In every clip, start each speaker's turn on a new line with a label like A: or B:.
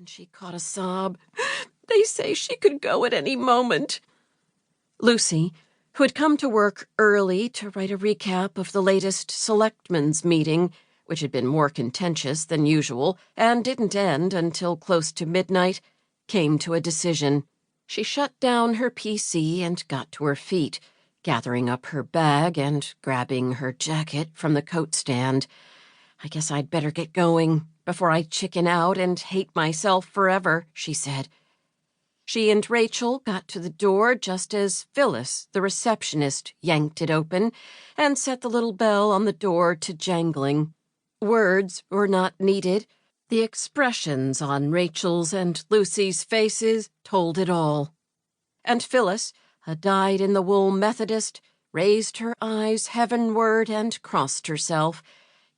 A: and she caught a sob. "They say she could go at any moment." Lucy, who had come to work early to write a recap of the latest selectmen's meeting, which had been more contentious than usual and didn't end until close to midnight, came to a decision. She shut down her PC and got to her feet, gathering up her bag and grabbing her jacket from the coat stand. "I guess I'd better get going before I chicken out and hate myself forever," she said. She and Rachel got to the door just as Phyllis, the receptionist, yanked it open and set the little bell on the door to jangling. Words were not needed. The expressions on Rachel's and Lucy's faces told it all. And Phyllis, a dyed-in-the-wool Methodist, raised her eyes heavenward and crossed herself.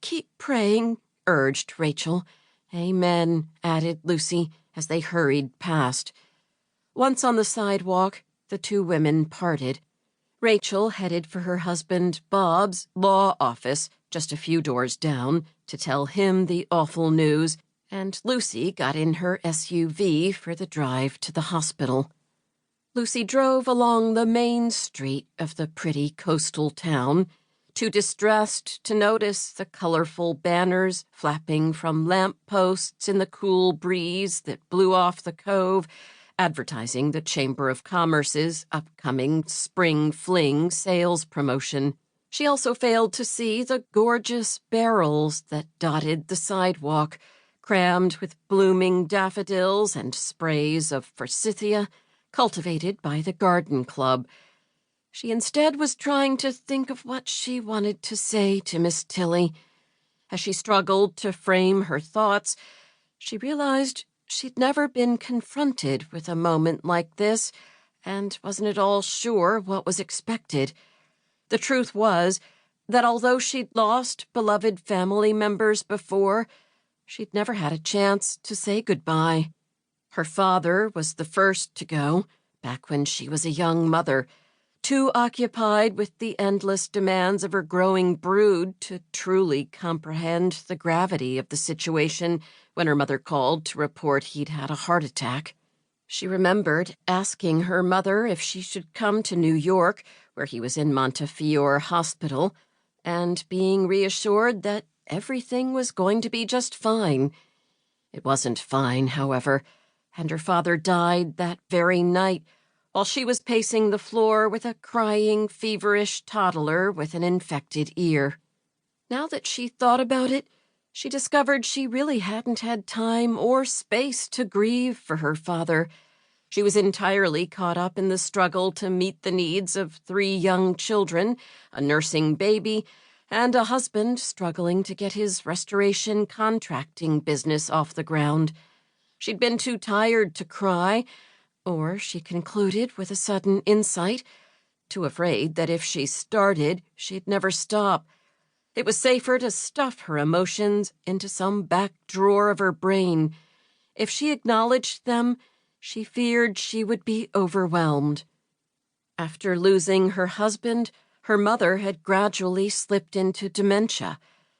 A: "Keep praying," urged Rachel. "Amen," added Lucy as they hurried past. Once on the sidewalk, the two women parted. Rachel headed for her husband Bob's law office, just a few doors down, to tell him the awful news, and Lucy got in her SUV for the drive to the hospital. Lucy drove along the main street of the pretty coastal town, too distressed to notice the colorful banners flapping from lamp posts in the cool breeze that blew off the cove, advertising the Chamber of Commerce's upcoming Spring Fling sales promotion. She also failed to see the gorgeous barrels that dotted the sidewalk, crammed with blooming daffodils and sprays of forsythia cultivated by the garden club. She instead was trying to think of what she wanted to say to Miss Tilley. As she struggled to frame her thoughts, she realized she'd never been confronted with a moment like this, and wasn't at all sure what was expected. The truth was that although she'd lost beloved family members before, she'd never had a chance to say goodbye. Her father was the first to go, back when she was a young mother, too occupied with the endless demands of her growing brood to truly comprehend the gravity of the situation when her mother called to report he'd had a heart attack. She remembered asking her mother if she should come to New York, where he was in Montefiore Hospital, and being reassured that everything was going to be just fine. It wasn't fine, however, and her father died that very night, while she was pacing the floor with a crying, feverish toddler with an infected ear. Now that she thought about it, she discovered she really hadn't had time or space to grieve for her father. She was entirely caught up in the struggle to meet the needs of 3 young children, a nursing baby, and a husband struggling to get his restoration contracting business off the ground. She'd been too tired to cry, or, she concluded with a sudden insight, too afraid that if she started, she'd never stop. It was safer to stuff her emotions into some back drawer of her brain. If she acknowledged them, she feared she would be overwhelmed. After losing her husband, her mother had gradually slipped into dementia,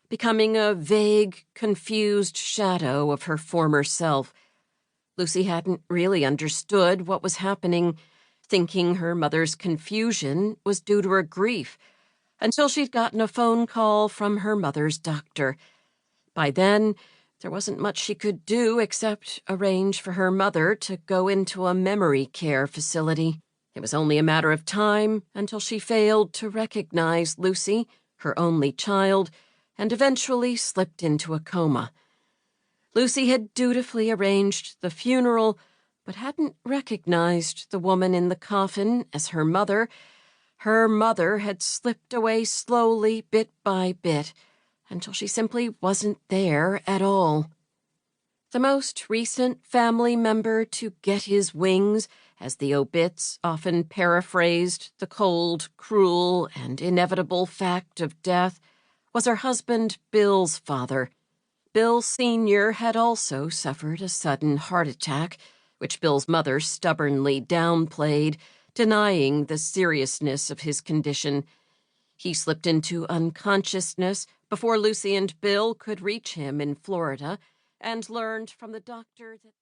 A: becoming a vague, confused shadow of her former self. Lucy hadn't really understood what was happening, thinking her mother's confusion was due to her grief, until she'd gotten a phone call from her mother's doctor. By then, there wasn't much she could do except arrange for her mother to go into a memory care facility. It was only a matter of time until she failed to recognize Lucy, her only child, and eventually slipped into a coma. Lucy had dutifully arranged the funeral, but hadn't recognized the woman in the coffin as her mother. Her mother had slipped away slowly, bit by bit, until she simply wasn't there at all. The most recent family member to get his wings, as the obits often paraphrased the cold, cruel, and inevitable fact of death, was her husband Bill's father. Bill Sr. had also suffered a sudden heart attack, which Bill's mother stubbornly downplayed, denying the seriousness of his condition. He slipped into unconsciousness before Lucy and Bill could reach him in Florida, and learned from the doctor that